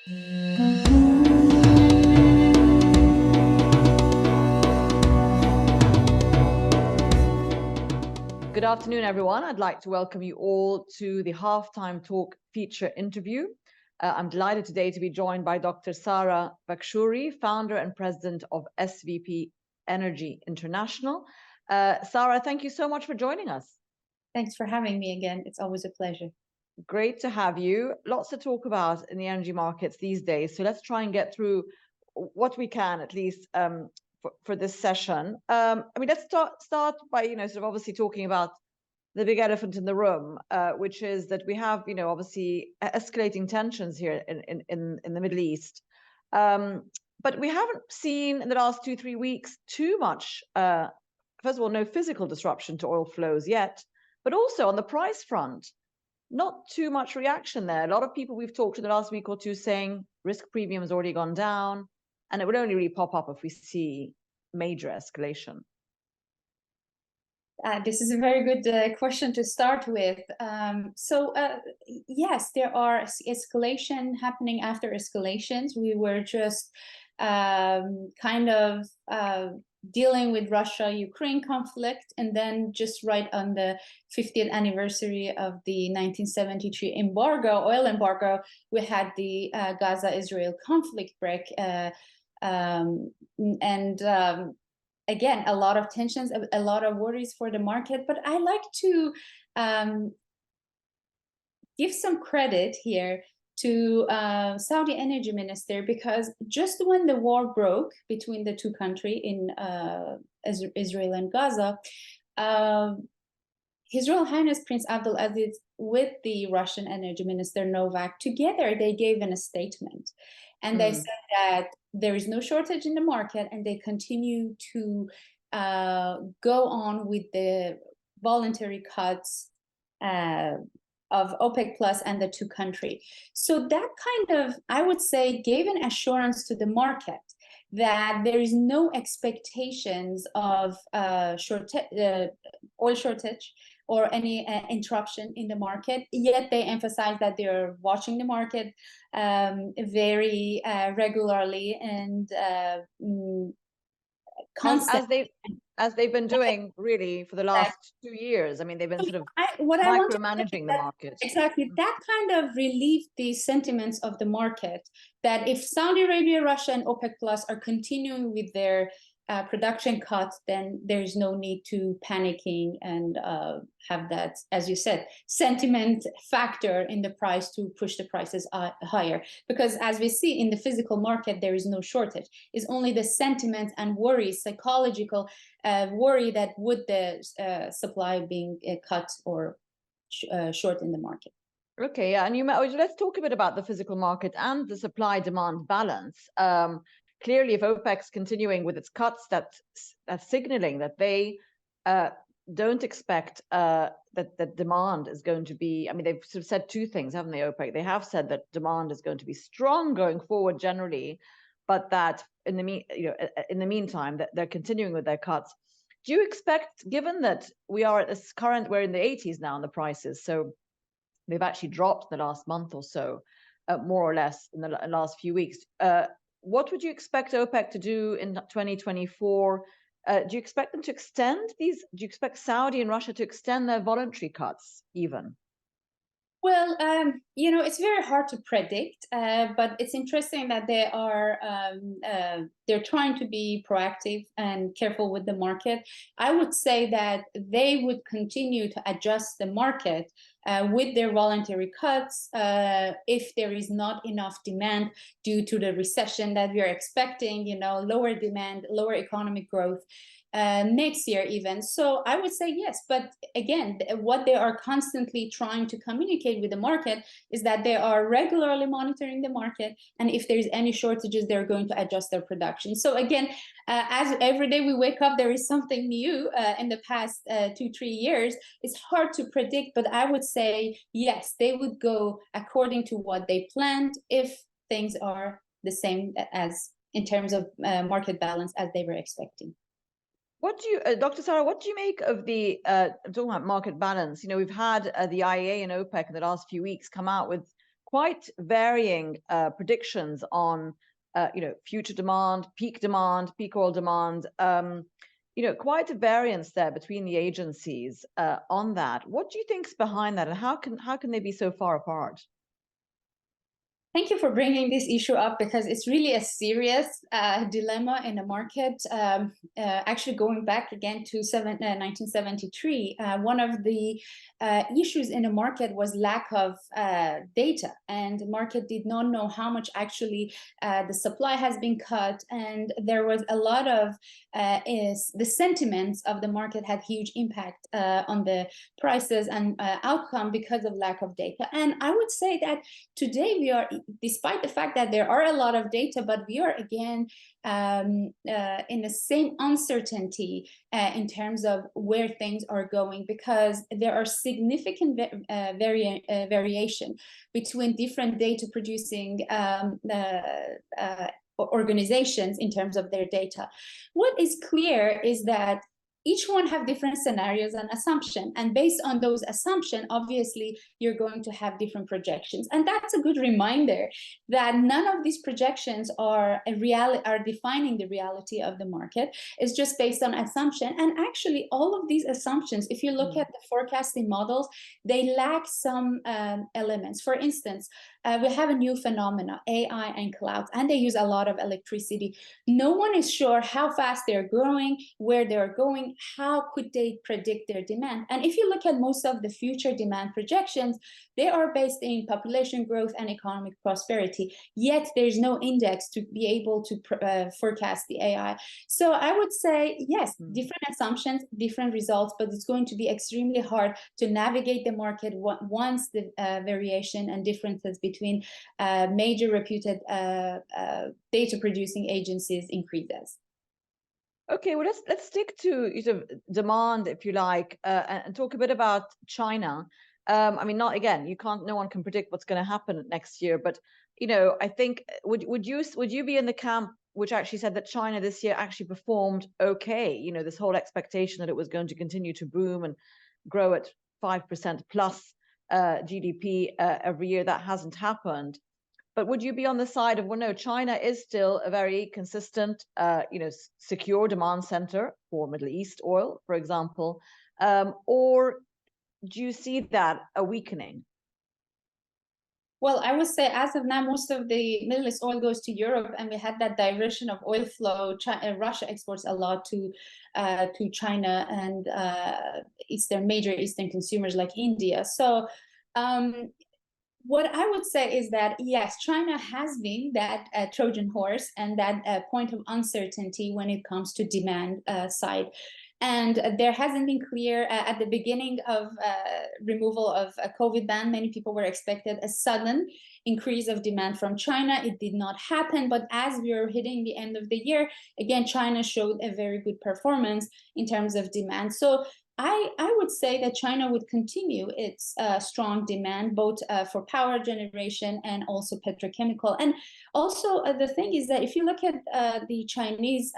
Good afternoon, everyone. I'd like to welcome you all to the Halftime Talk feature interview. I'm delighted today to be joined by Dr. Sara Vakhshouri, founder and president of SVP Energy International. Sara, thank you so much for joining us. Thanks for having me again. It's always a pleasure. Great to have you. Lots to talk about in the energy markets these days. So let's try and get through what we can, at least for this session. Let's start by, sort of obviously talking about the big elephant in the room, which is that we have, obviously escalating tensions here in the Middle East. But we haven't seen in the last 2-3 weeks too much, first of all, no physical disruption to oil flows yet, but also on the price front, not too much reaction there. A lot of people we've talked to the last week or two saying risk premium has already gone down, and it would only really pop up if we see major escalation. This is a very good question to start with. Yes, there are escalation happening after escalations. We were just kind of dealing with Russia-Ukraine conflict, and then just right on the 50th anniversary of the 1973 oil embargo, we had the Gaza-Israel conflict break. Again, a lot of tensions, a lot of worries for the market, but I like to give some credit here to Saudi energy minister, because just when the war broke between the two countries in Israel and Gaza, His Royal Highness Prince Abdulaziz with the Russian energy minister Novak, together they gave a statement, and they said that there is no shortage in the market, and they continue to go on with the voluntary cuts of OPEC Plus and the two countries. So that kind of, I would say, gave an assurance to the market that there is no expectations of oil shortage or any interruption in the market. Yet they emphasize that they're watching the market very regularly and constantly. As they've been doing really for the last 2 years. I mean, they've been sort of micromanaging the market. Exactly. That kind of relieved the sentiments of the market, that if Saudi Arabia, Russia, and OPEC Plus are continuing with their production cuts, then there's no need to panicking and have that, as you said, sentiment factor in the price to push the prices higher. Because as we see in the physical market, there is no shortage. It's only the sentiment and worry, psychological worry, that would the supply being cut or short in the market. Okay, yeah, and let's talk a bit about the physical market and the supply-demand balance. Clearly, if OPEC's continuing with its cuts, that's signaling that they don't expect that demand is going to be. I mean, they've sort of said two things, haven't they, OPEC? They have said that demand is going to be strong going forward generally, but that in the meantime, that they're continuing with their cuts. Do you expect, given that we are at this we're in the 80s now in the prices, so they've actually dropped in the last month or so, more or less in the last few weeks. What would you expect OPEC to do in 2024? Do you expect them to extend these? Do you expect Saudi and Russia to extend their voluntary cuts even? Well, it's very hard to predict, but it's interesting that they are they're trying to be proactive and careful with the market. I would say that they would continue to adjust the market with their voluntary cuts if there is not enough demand due to the recession that we are expecting, lower demand, lower economic growth next year even. So I would say yes, but again, what they are constantly trying to communicate with the market is that they are regularly monitoring the market, and if there's any shortages, they're going to adjust their production. So again, as every day we wake up, there is something new in the past 2-3 years. It's hard to predict, but I would say yes, they would go according to what they planned if things are the same as in terms of market balance as they were expecting. What do you, Dr. Sara, what do you make of the, I'm talking about market balance? We've had the IEA and OPEC in the last few weeks come out with quite varying predictions on, future demand, peak oil demand. Quite a variance there between the agencies on that. What do you think is behind that, and how can they be so far apart? Thank you for bringing this issue up, because it's really a serious dilemma in the market. Actually, going back again to 1973, one of the issues in the market was lack of data, and the market did not know how much actually the supply has been cut, and there was a lot of the sentiments of the market had huge impact on the prices and outcome because of lack of data. And I would say that today we are, despite the fact that there are a lot of data, but we are again in the same uncertainty in terms of where things are going, because there are significant variation between different data producing organizations in terms of their data. What is clear is that each one have different scenarios and assumption, and based on those assumptions, obviously you're going to have different projections. And that's a good reminder that none of these projections are defining the reality of the market. It's just based on assumption. And actually all of these assumptions, if you look at the forecasting models, they lack some elements. For instance, we have a new phenomena, AI and clouds, and they use a lot of electricity. No one is sure how fast they're growing, where they're going, how could they predict their demand. And if you look at most of the future demand projections, they are based in population growth and economic prosperity, yet there's no index to be able to forecast the AI. So I would say, yes, different assumptions, different results, but it's going to be extremely hard to navigate the market once the variation and differences between major reputed data producing agencies increases. Okay, well, let's stick to demand, if you like, and talk a bit about China. I mean, no one can predict what's going to happen next year, but I think would you be in the camp which actually said that China this year actually performed okay? This whole expectation that it was going to continue to boom and grow at 5% plus GDP every year, that hasn't happened. But would you be on the side of, well, no, China is still a very consistent, secure demand center for Middle East oil, for example, or do you see that a weakening? Well, I would say as of now, most of the Middle East oil goes to Europe, and we had that diversion of oil flow. Russia exports a lot to China and major Eastern consumers like India. So what I would say is that, yes, China has been that Trojan horse and that point of uncertainty when it comes to demand side. And there hasn't been clear at the beginning of removal of a COVID ban. Many people were expected a sudden increase of demand from China. It did not happen. But as we are hitting the end of the year, again, China showed a very good performance in terms of demand. So I would say that China would continue its strong demand, both for power generation and also petrochemical. And also the thing is that if you look at the Chinese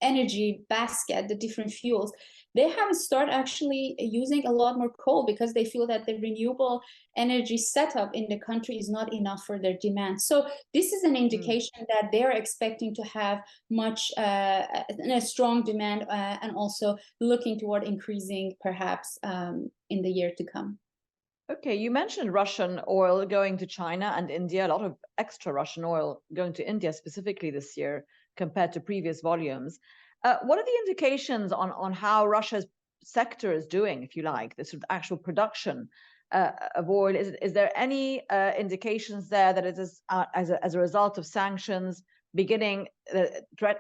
energy basket, the different fuels, they have started actually using a lot more coal because they feel that the renewable energy setup in the country is not enough for their demand. So this is an indication that they're expecting to have much a strong demand and also looking toward increasing perhaps in the year to come. Okay, you mentioned Russian oil going to China and India, a lot of extra Russian oil going to India specifically this year compared to previous volumes. What are the indications on how Russia's sector is doing, if you like, the sort of actual production of oil? Is there any indications there that it is, as a result of sanctions, beginning threat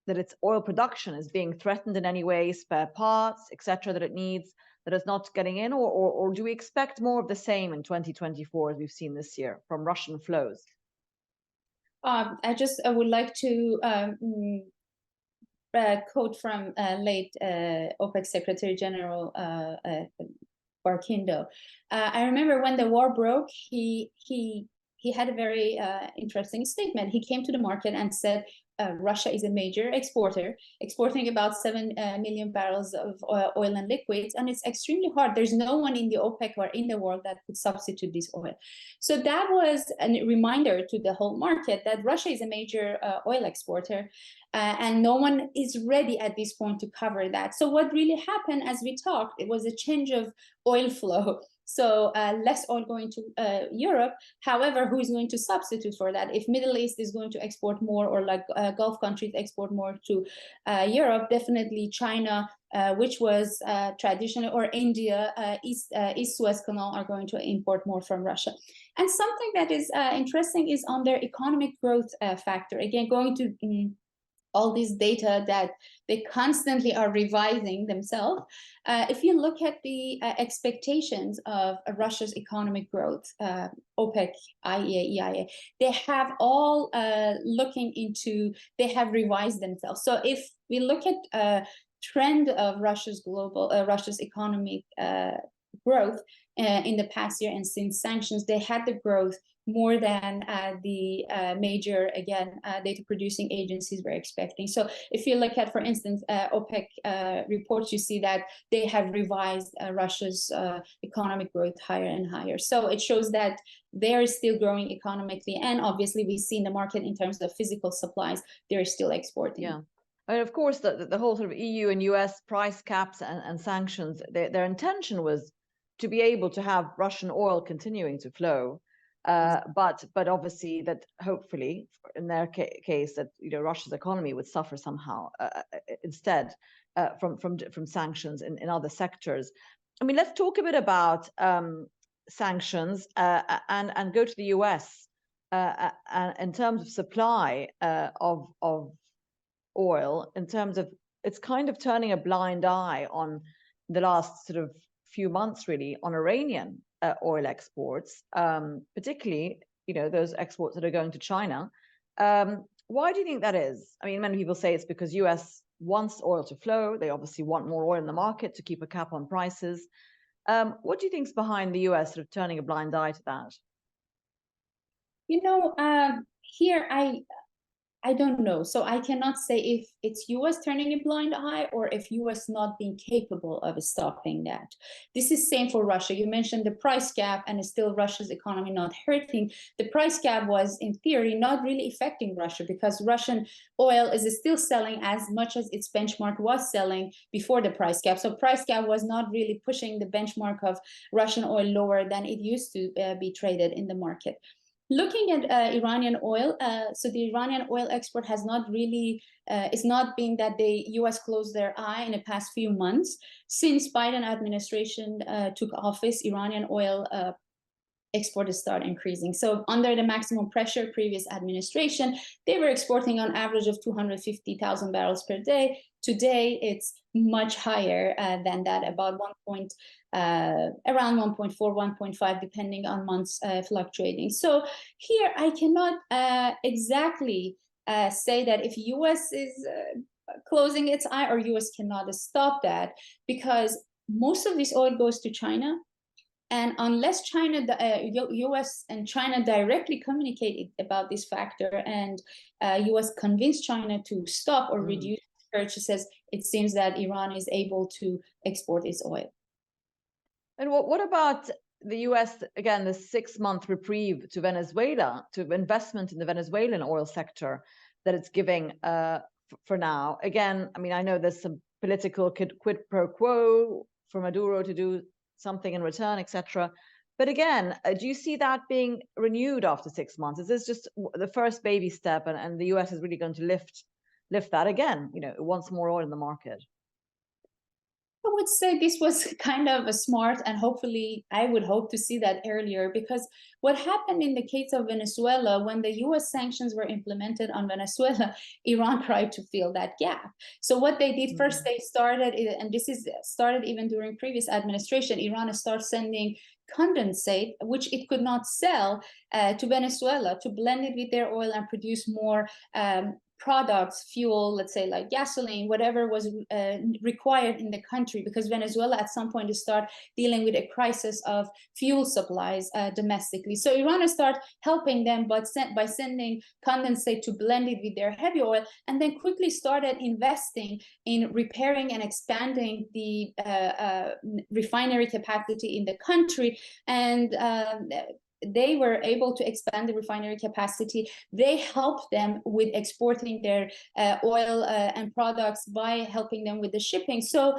that its oil production is being threatened in any way, spare parts, etc., that it needs, that it's not getting in, or do we expect more of the same in 2024 as we've seen this year from Russian flows? I would like to quote from late OPEC Secretary General Barkindo. I remember when the war broke, he he had a very interesting statement. He came to the market and said, Russia is a major exporter, exporting about 7 million barrels of oil and liquids, and it's extremely hard. There's no one in the OPEC or in the world that could substitute this oil. So that was a reminder to the whole market that Russia is a major oil exporter, and no one is ready at this point to cover that. So what really happened, as we talked, it was a change of oil flow. So less oil going to Europe. However, who is going to substitute for that? If Middle East is going to export more, or like Gulf countries export more to Europe, definitely China, which was traditionally, or India, East Suez Canal are going to import more from Russia. And something that is interesting is on their economic growth factor. Again, going to all these data that they constantly are revising themselves. If you look at the expectations of Russia's economic growth, OPEC, IEA, EIA, they have all looking into, they have revised themselves. So if we look at trend of Russia's economic growth in the past year, and since sanctions, they had the growth more than the major, again, data producing agencies were expecting. So if you look at, for instance, OPEC reports, you see that they have revised Russia's economic growth higher and higher. So it shows that they're still growing economically. And obviously we see in the market in terms of physical supplies, they're still exporting. Yeah. And of course, the whole sort of EU and US price caps and sanctions, their intention was to be able to have Russian oil continuing to flow. But obviously that hopefully in their case that Russia's economy would suffer somehow instead from sanctions in other sectors. I mean, let's talk a bit about sanctions and go to the US in terms of supply of oil, in terms of it's kind of turning a blind eye on the last sort of few months really on Iranian oil exports, particularly those exports that are going to China. Why do you think that is? I mean, many people say it's because US wants oil to flow. They obviously want more oil in the market to keep a cap on prices. What do you think is behind the US sort of turning a blind eye to that? Here I don't know. So I cannot say if it's US turning a blind eye or if US not being capable of stopping that. This is same for Russia. You mentioned the price cap and still Russia's economy not hurting. The price cap was in theory not really affecting Russia because Russian oil is still selling as much as its benchmark was selling before the price cap. So price cap was not really pushing the benchmark of Russian oil lower than it used to be traded in the market. Looking at Iranian oil, so the Iranian oil export has not really, it's not been that the US closed their eye in the past few months. Since Biden administration took office, Iranian oil export has started increasing. So under the maximum pressure previous administration, they were exporting on average of 250,000 barrels per day. Today, it's much higher than that, about around 1.4, 1.5, depending on months fluctuating. So here I cannot exactly say that if US is closing its eye or US cannot stop that, because most of this oil goes to China. And unless China, US and China directly communicate about this factor and US convince China to stop or reduce purchases, it seems that Iran is able to export its oil. And what about the US, again, the 6-month reprieve to Venezuela, to investment in the Venezuelan oil sector that it's giving for now? Again, I mean, I know there's some political quid pro quo for Maduro to do something in return, etc. But again, do you see that being renewed after 6 months? Is this just the first baby step and the US is really going to lift that again? It wants more oil in the market. I would say this was kind of a smart, and hopefully I would hope to see that earlier, because what happened in the case of Venezuela, when the US sanctions were implemented on Venezuela, Iran tried to fill that gap. So what they did first, they started, and this is started even during previous administration, Iran started sending condensate, which it could not sell to Venezuela, to blend it with their oil and produce more products, fuel, let's say like gasoline, whatever was required in the country, because Venezuela at some point to start dealing with a crisis of fuel supplies domestically. So Iran started helping them, but by sending condensate to blend it with their heavy oil, and then quickly started investing in repairing and expanding the refinery capacity in the country. And they were able to expand the refinery capacity. They helped them with exporting their oil and products by helping them with the shipping. So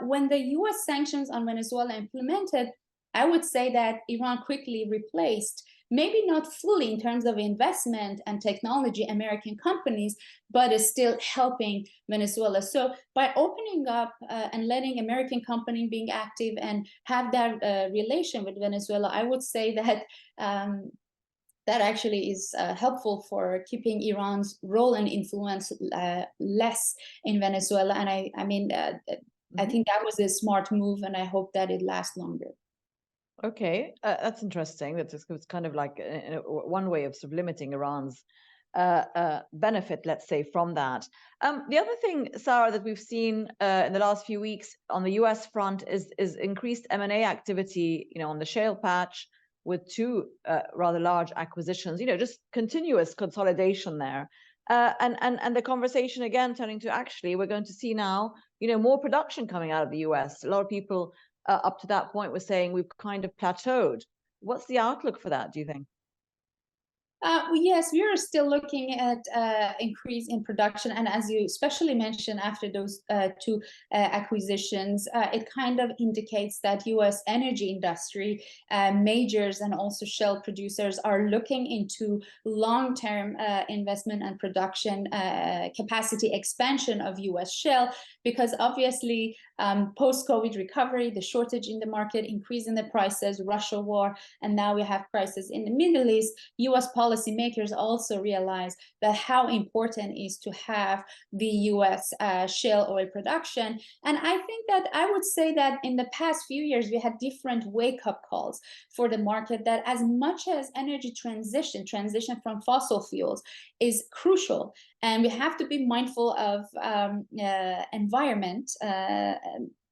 when the US sanctions on Venezuela implemented, I would say that Iran quickly replaced, maybe not fully in terms of investment and technology, American companies, but is still helping Venezuela. So by opening up and letting American companies being active and have that relation with Venezuela, I would say that that actually is helpful for keeping Iran's role and influence less in Venezuela. And I mean, I think that was a smart move, and I hope that it lasts longer. Okay, that's interesting. It's kind of like one way of sort of limiting Iran's benefit, let's say, from that. The other thing, Sara, that we've seen in the last few weeks on the US front is increased M&A activity, on the shale patch, with two rather large acquisitions, just continuous consolidation there. And the conversation again turning to, actually, we're going to see now, more production coming out of the US. A lot of people up to that point was saying we've kind of plateaued. What's the outlook for that, do you think? Yes, we are still looking at increase in production, and as you especially mentioned, after those two acquisitions, it kind of indicates that U.S. energy industry majors and also shale producers are looking into long-term investment and production capacity expansion of U.S. shale, because obviously post-COVID recovery, the shortage in the market, increase in the prices, Russia war, and now we have crisis in the Middle East. U.S. policymakers also realize that how important is to have the U.S. Shale oil production. And I think that I would say that in the past few years, we had different wake-up calls for the market, that as much as energy transition from fossil fuels is crucial, and we have to be mindful of environment,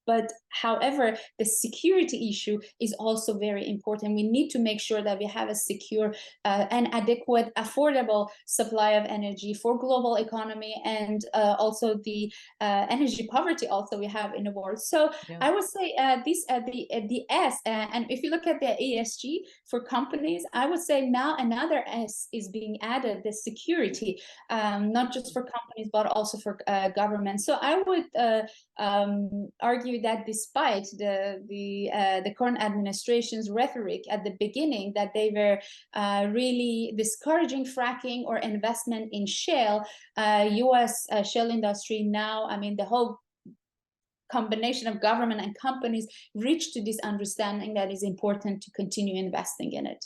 but however, the security issue is also very important. We need to make sure that we have a secure and adequate, affordable supply of energy for global economy, and also the energy poverty also we have in the world. So yeah. I would say the S, and if you look at the ESG for companies, I would say now another S is being added, the security, not just for companies, but also for government. So I would argue that despite the current administration's rhetoric at the beginning, that they were really discouraging fracking or investment in shale, U.S. Shale industry now, I mean, the whole combination of government and companies reached to this understanding that it's important to continue investing in it.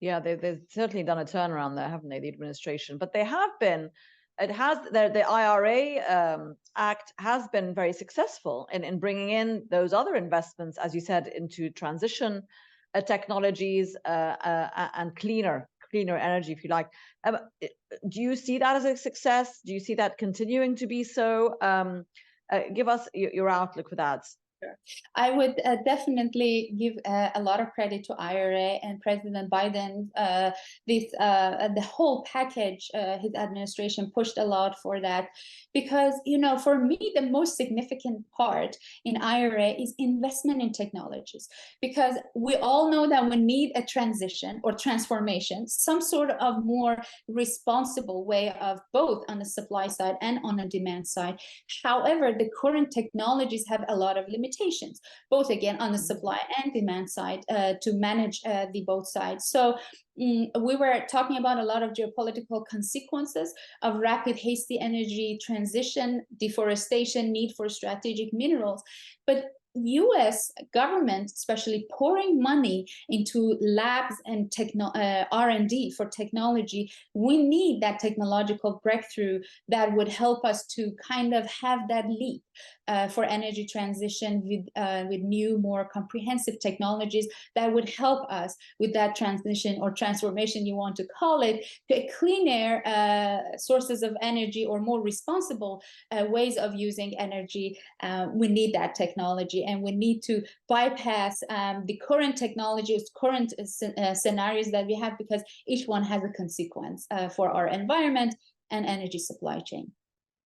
Yeah, they've certainly done a turnaround there, haven't they, the administration? But they have been. The IRA Act has been very successful in bringing in those other investments, as you said, into transition technologies and cleaner energy, if you like. Do you see that as a success? Do you see that continuing to be so? Give us your outlook for that. I would definitely give a lot of credit to IRA and President Biden. The whole package, his administration pushed a lot for that, because, for me, the most significant part in IRA is investment in technologies, because we all know that we need a transition or transformation, some sort of more responsible way of both on the supply side and on the demand side. However, the current technologies have a lot of limitations, both again on the supply and demand side, to manage the both sides. So we were talking about a lot of geopolitical consequences of rapid, hasty energy transition, deforestation, need for strategic minerals, but U.S. government, especially pouring money into labs and R&D for technology. We need that technological breakthrough that would help us to kind of have that leap for energy transition with new, more comprehensive technologies that would help us with that transition or transformation, you want to call it, to a cleaner sources of energy or more responsible ways of using energy. We need that technology, and we need to bypass the current technologies, current scenarios that we have, because each one has a consequence for our environment and energy supply chain.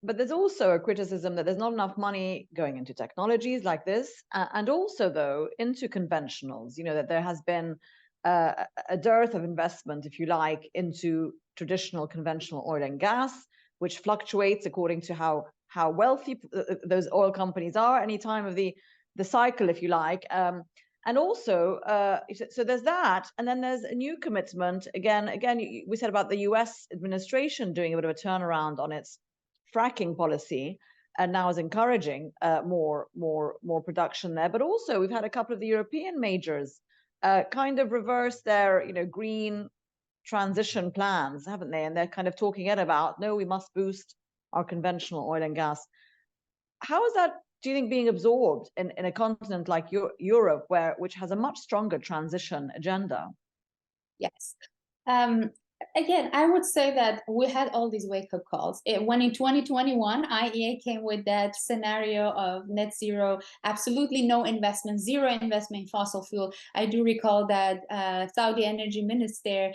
But there's also a criticism that there's not enough money going into technologies like this, and also, though, into conventionals, that there has been a dearth of investment, if you like, into traditional conventional oil and gas, which fluctuates according to how wealthy those oil companies are any time of the cycle, if you like. And also, so there's that, and then there's a new commitment. Again, we said about the U.S. administration doing a bit of a turnaround on its fracking policy, and now is encouraging more production there. But also, we've had a couple of the European majors kind of reverse their green transition plans, haven't they? And they're kind of talking about, no, we must boost our conventional oil and gas. How is that, do you think, being absorbed in a continent like Europe, which has a much stronger transition agenda? Yes. Again, I would say that we had all these wake-up calls. When in 2021, IEA came with that scenario of net zero, absolutely no investment, zero investment in fossil fuel. I do recall that Saudi energy minister,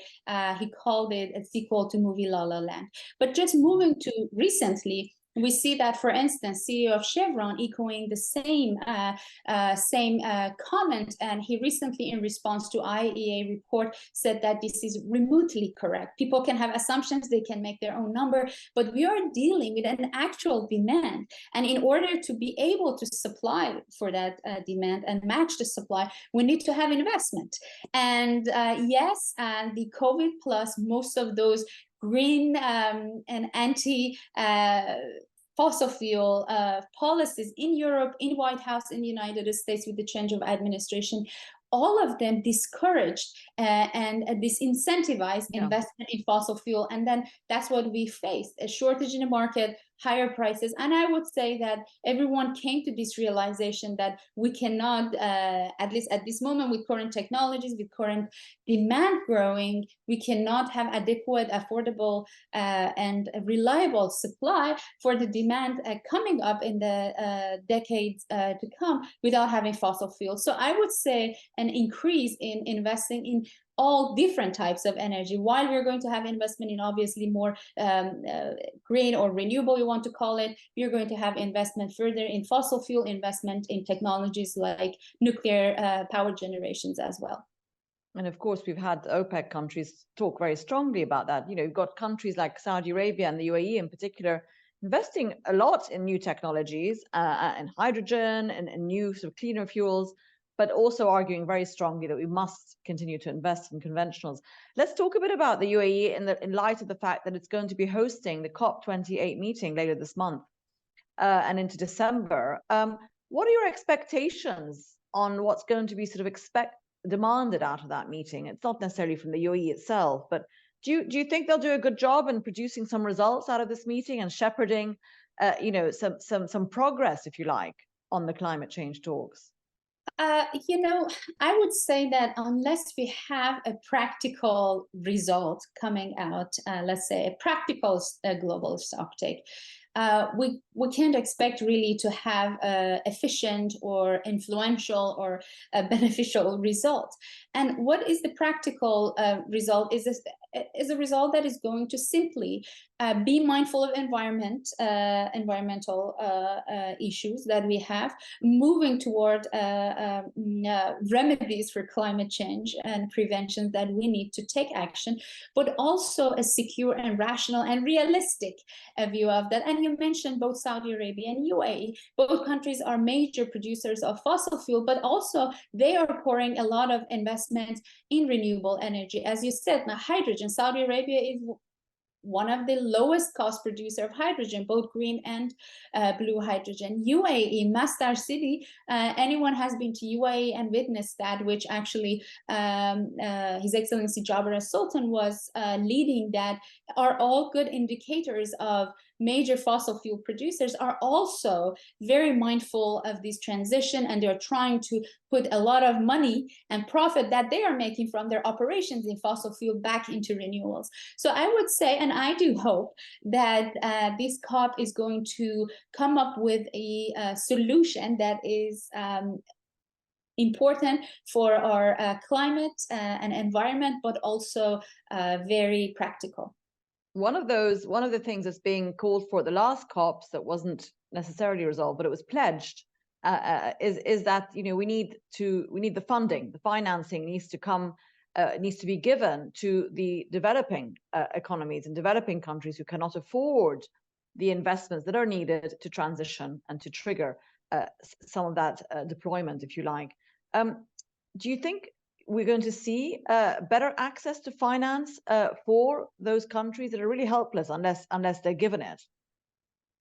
he called it a sequel to movie La La Land. But just moving to recently, we see that, for instance, CEO of Chevron echoing the same comment, and he recently, in response to IEA report, said that this is remotely correct. People can have assumptions, they can make their own number, but we are dealing with an actual demand, and in order to be able to supply for that demand and match the supply, we need to have investment. And yes, the COVID plus most of those green and anti fossil fuel policies in Europe, in White House, in the United States with the change of administration, all of them discouraged and disincentivized investment in fossil fuel. And then that's what we faced, a shortage in the market, higher prices. And I would say that everyone came to this realization that we cannot, at least at this moment, with current technologies, with current demand growing, we cannot have adequate, affordable, and reliable supply for the demand coming up in the decades to come without having fossil fuels. So I would say an increase in investing in all different types of energy, while we're going to have investment in obviously more green or renewable, you want to call it, we're going to have investment further in fossil fuel, investment in technologies like nuclear power generations as well. And of course, we've had OPEC countries talk very strongly about that. You've got countries like Saudi Arabia and the UAE in particular investing a lot in new technologies and hydrogen and new sort of cleaner fuels, but also arguing very strongly that we must continue to invest in conventionals. Let's talk a bit about the UAE in light of the fact that it's going to be hosting the COP28 meeting later this month and into December. What are your expectations on what's going to be sort of demanded out of that meeting? It's not necessarily from the UAE itself, but do you think they'll do a good job in producing some results out of this meeting and shepherding, some progress, if you like, on the climate change talks? I would say that unless we have a practical result coming out, let's say a practical global stocktake, we can't expect really to have efficient or influential or beneficial result. And what is the practical result? Is a result that is going to simply be mindful of environmental issues that we have, moving toward remedies for climate change and prevention that we need to take action, but also a secure and rational and realistic view of that. And you mentioned both Saudi Arabia and UAE. Both countries are major producers of fossil fuel, but also they are pouring a lot of investment in renewable energy. As you said, now hydrogen, Saudi Arabia is one of the lowest cost producer of hydrogen, both green and blue hydrogen. UAE, Masdar City, anyone has been to UAE and witnessed that, which actually His Excellency Jabir al-Sultan was leading, that are all good indicators of major fossil fuel producers are also very mindful of this transition, and they're trying to put a lot of money and profit that they are making from their operations in fossil fuel back into renewables. So I would say, and I do hope, that this COP is going to come up with a solution that is important for our climate and environment, but also very practical. One of the things that's being called for at the last COPs that wasn't necessarily resolved, but it was pledged, is that we need the funding, the financing needs to be given to the developing economies and developing countries who cannot afford the investments that are needed to transition and to trigger some of that deployment, if you like. Do you think we're going to see better access to finance for those countries that are really helpless unless they're given it?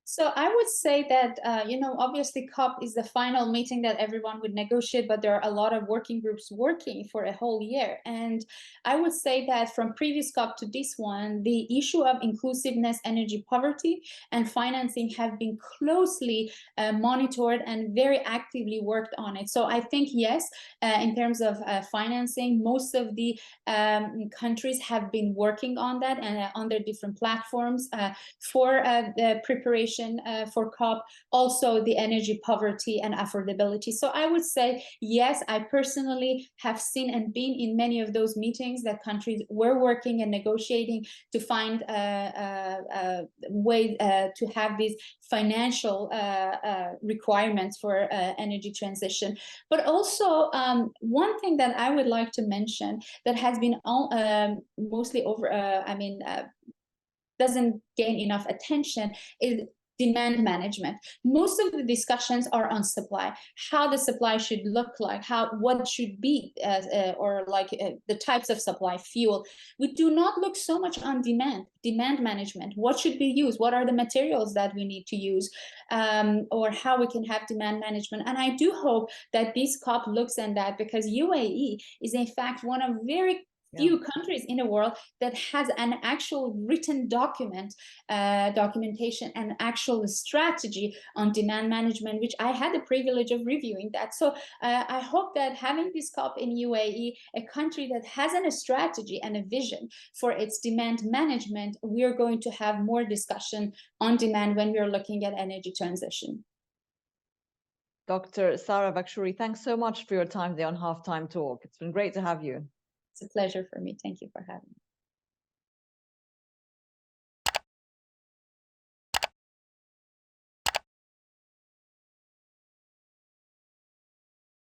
So I would say that, obviously COP is the final meeting that everyone would negotiate, but there are a lot of working groups working for a whole year. And I would say that from previous COP to this one, the issue of inclusiveness, energy poverty, and financing have been closely monitored and very actively worked on it. So I think, yes, in terms of financing, most of the countries have been working on that and on their different platforms for the preparation for COP, also the energy poverty and affordability. So I would say, yes, I personally have seen and been in many of those meetings that countries were working and negotiating to find a way to have these financial requirements for energy transition. But also, one thing that I would like to mention that has been mostly doesn't gain enough attention is demand management. Most of the discussions are on supply, how the supply should look like, what should be, the types of supply, fuel. We do not look so much on demand management. What should be used? What are the materials that we need to use, or how we can have demand management? And I do hope that this COP looks at that, because UAE is in fact one of very few countries in the world that has an actual written documentation and actual strategy on demand management, which I had the privilege of reviewing that. So I hope that having this COP in UAE, a country that has a strategy and a vision for its demand management, we are going to have more discussion on demand when we are looking at energy transition. Dr. Sara Vakhshouri, thanks so much for your time today on Halftime Talk. It's been great to have you. It's a pleasure for me. Thank you for having me.